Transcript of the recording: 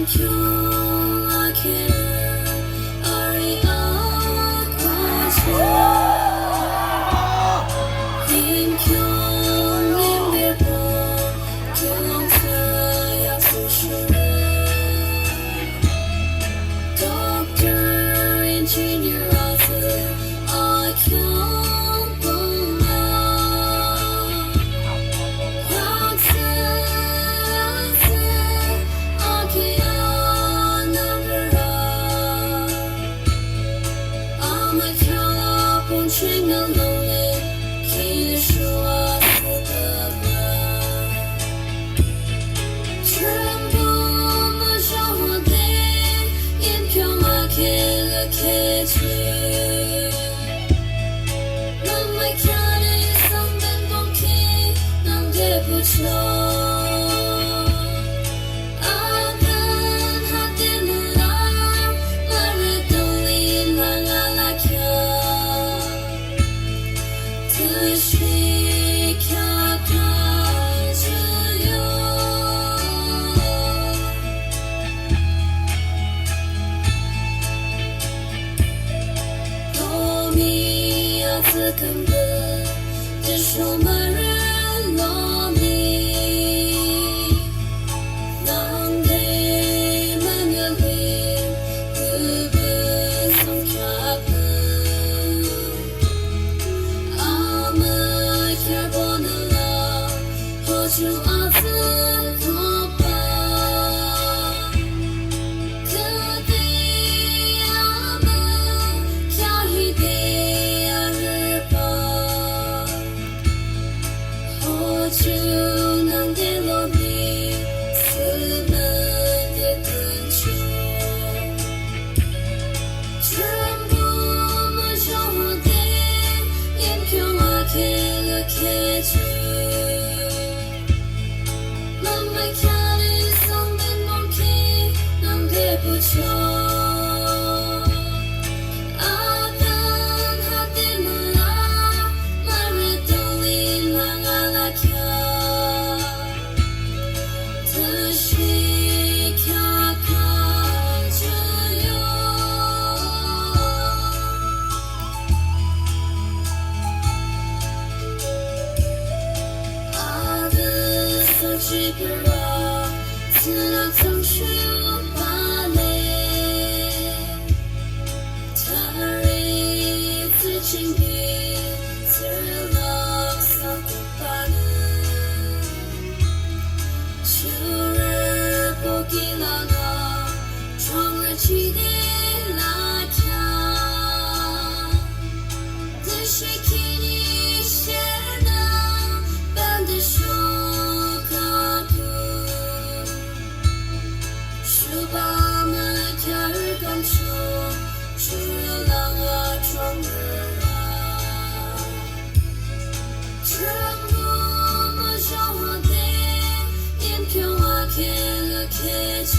평평하게 아리아까지 String of lonely keys to us 전부 무서워대 인평하게 느껴지 넌 곁에 있었던 동키 난 되붙여根本只说没人落迷，当你们眼里会不松开不？阿们看过的了，或就阿自可怕，可对阿们看一点。就能给了你四门的根球，全部没收我的眼평하게 느껴지 넌 왜 곁에 있었던 동키 난 되붙여基本上自然总是把泪，他日自经历，自然洒不罢了。秋日不给了那，窗儿起的拉开，但是给你写那般的书。把门开儿刚出，只让我装人啊，全部没收我的眼평하게 느껴지